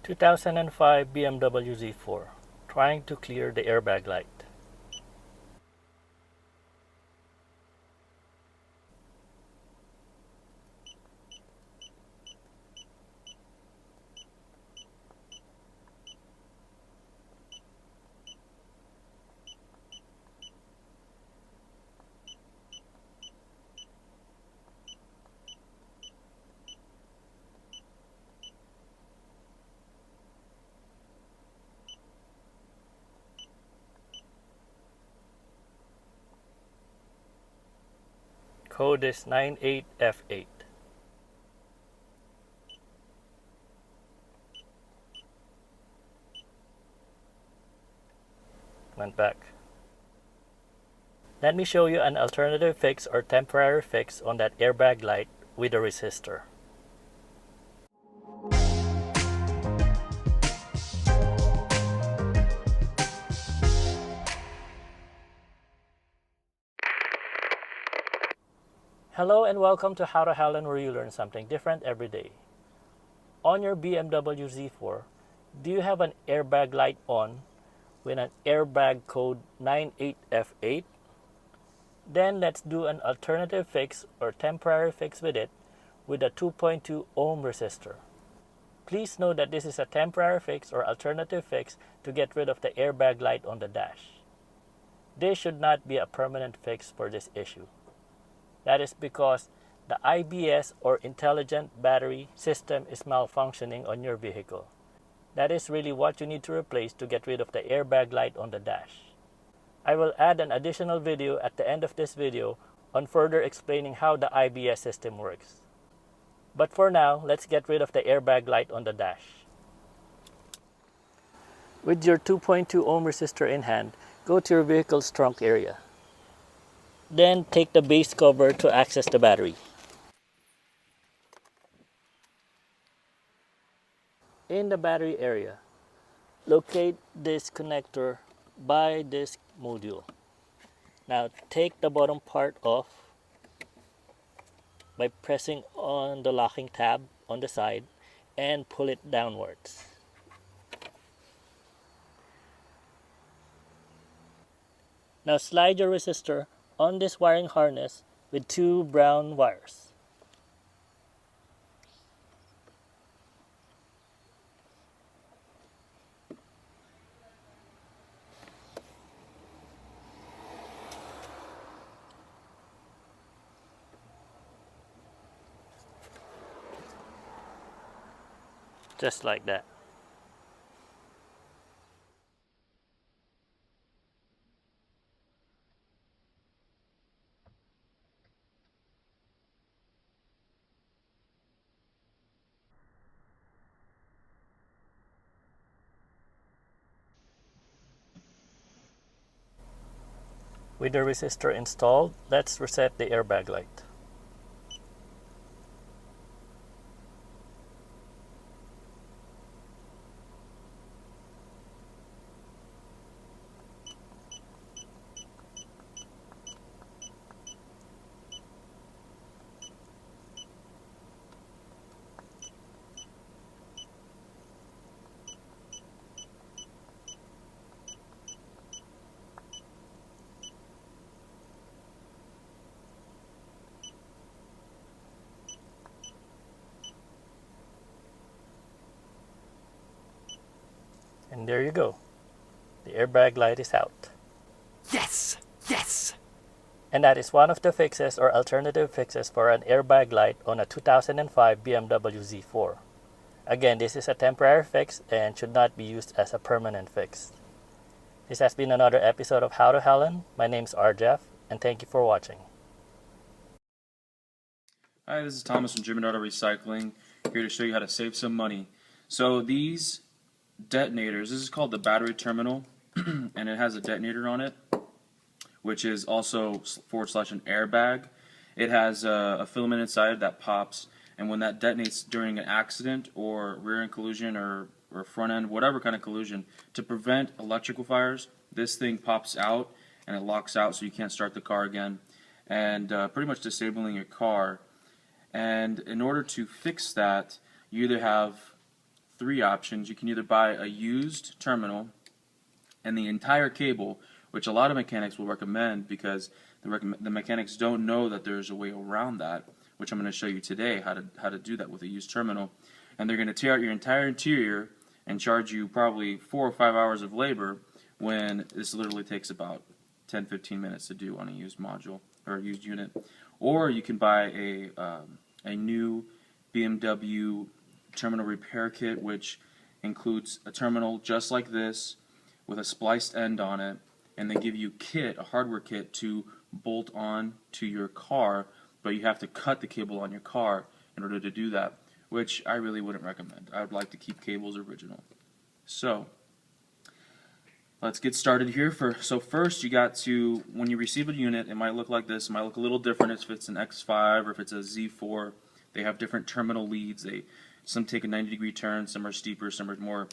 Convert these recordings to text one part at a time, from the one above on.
2005 BMW Z4, trying to clear the airbag light. Code is 98F8. Went back. Let me show you an alternative fix or temporary fix on that airbag light with a resistor. Hello and welcome to How to Helen, where you learn something different every day. On your BMW Z4, do you have an airbag light on with an airbag code 98F8? Then let's do an alternative fix or temporary fix with it with a 2.2 ohm resistor. Please note that this is a temporary fix or alternative fix to get rid of the airbag light on the dash. This should not be a permanent fix for this issue. That is because the IBS or intelligent battery system is malfunctioning on your vehicle. That is really what you need to replace to get rid of the airbag light on the dash. I will add an additional video at the end of this video on further explaining how the IBS system works. But for now, let's get rid of the airbag light on the dash. With your 2.2 ohm resistor in hand, go to your vehicle's trunk area. Then take the base cover to access the battery. In the battery area, locate this connector by this module. Now take the bottom part off by pressing on the locking tab on the side and pull it downwards. Now slide your resistor on this wiring harness with two brown wires. Just like that. With the resistor installed, let's reset the airbag light. And there you go. The airbag light is out. Yes! Yes! And that is one of the fixes or alternative fixes for an airbag light on a 2005 BMW Z4. Again, this is a temporary fix and should not be used as a permanent fix. This has been another episode of How to Helen. My name is RJeff, and thank you for watching. Hi, this is Thomas from German Auto Recycling, here to show you how to save some money. So these detonators, this is called the battery terminal, and it has a detonator on it, which is also / an airbag. It has a filament inside that pops, and when that detonates during an accident or rear end collision or front end, whatever kind of collision, to prevent electrical fires, this thing pops out and it locks out so you can't start the car again, and pretty much disabling your car. And in order to fix that, you either have three options. You can either buy a used terminal and the entire cable, which a lot of mechanics will recommend because the mechanics don't know that there's a way around that, which I'm going to show you today how to do that with a used terminal. And they're going to tear out your entire interior and charge you probably 4 or 5 hours of labor when this literally takes about 10-15 minutes to do on a used module or a used unit. Or you can buy a new BMW terminal repair kit, which includes a terminal just like this with a spliced end on it, and they give you a hardware kit to bolt on to your car, but you have to cut the cable on your car in order to do that, which I really wouldn't recommend. I would like to keep cables original. So let's get started here. So first you got to, when you receive a unit, it might look like this. It might look a little different if it's an X5 or if it's a Z4. They have different terminal leads. Some take a 90-degree turn, some are steeper, some are more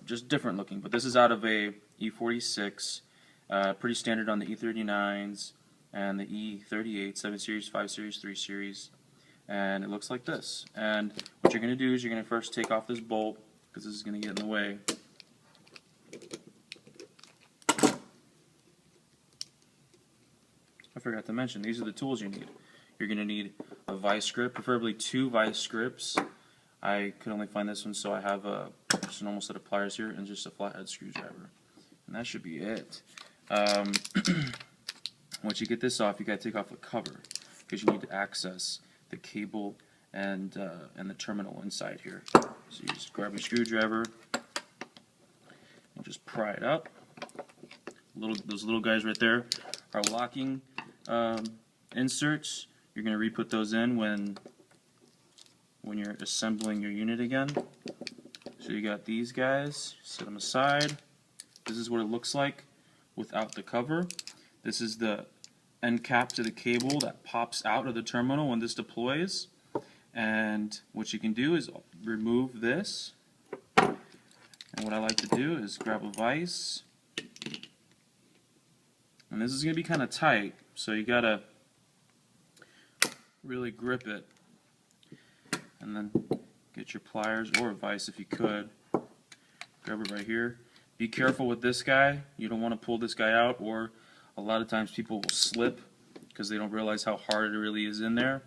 just different looking. But this is out of a E46, pretty standard on the E39s and the E38, 7 Series, 5 Series, 3 Series. And it looks like this. And what you're going to do is you're going to first take off this bolt, because this is going to get in the way. I forgot to mention, these are the tools you need. You're going to need a vice grip, preferably 2 vice grips. I could only find this one, so I have just a normal set of pliers here and just a flathead screwdriver. And that should be it. Once you get this off, you got to take off the cover, because you need to access the cable and the terminal inside here. So you just grab a screwdriver and just pry it up. Those little guys right there are locking inserts. You're going to re-put those in when you're assembling your unit again. So you got these guys, set them aside. This is what it looks like without the cover. This is the end cap to the cable that pops out of the terminal when this deploys. And what you can do is remove this. And what I like to do is grab a vise. And this is going to be kind of tight, so you got to really grip it. And then get your pliers or a vise if you could. Grab it right here. Be careful with this guy. You don't want to pull this guy out, or a lot of times people will slip because they don't realize how hard it really is in there,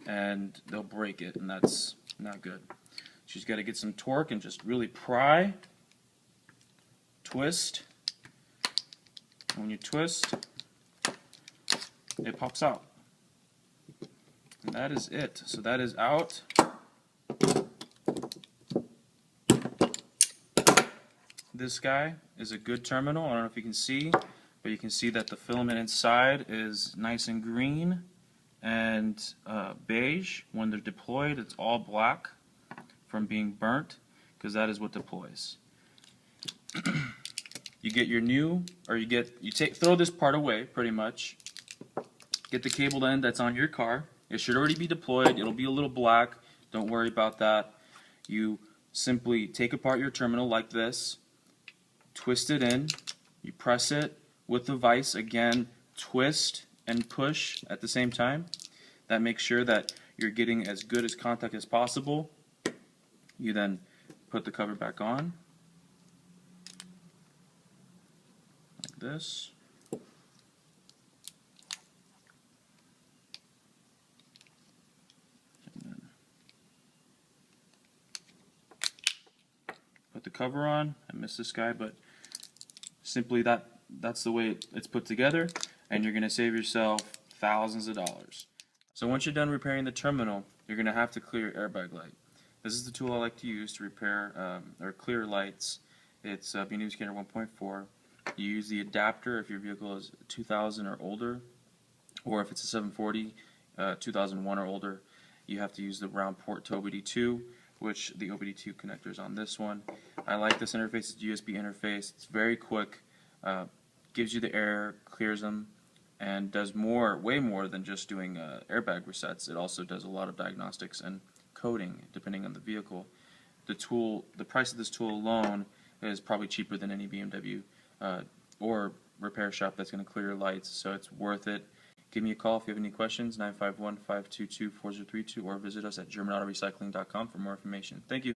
and they'll break it, and that's not good. So you just got to get some torque and just really pry, twist. And when you twist, it pops out. And that is it. So that is out. This guy is a good terminal. I don't know if you can see, but you can see that the filament inside is nice and green and beige. When they're deployed, it's all black from being burnt, because that is what deploys. You get your new, or throw this part away pretty much. Get the cable end that's on your car. It should already be deployed. It'll be a little black. Don't worry about that. You simply take apart your terminal like this, twist it in, you press it with the vise, again, twist and push at the same time. That makes sure that you're getting as good as contact as possible. You then put the cover back on, like this. Put the cover on. I missed this guy, but simply that's the way it's put together, and you're going to save yourself thousands of dollars. So once you're done repairing the terminal, you're going to have to clear your airbag light. This is the tool I like to use to repair or clear lights. It's BMW Scanner 1.4. You use the adapter if your vehicle is 2000 or older, or if it's a 740, 2001 or older, you have to use the round port to OBD2, which the OBD2 connector is on this one. I like this interface. It's a USB interface. It's very quick, gives you the error, clears them, and does way more than just doing airbag resets. It also does a lot of diagnostics and coding, depending on the vehicle. The price of this tool alone is probably cheaper than any BMW or repair shop that's going to clear your lights, so it's worth it. Give me a call if you have any questions, 951-522-4032, or visit us at GermanAutoRecycling.com for more information. Thank you.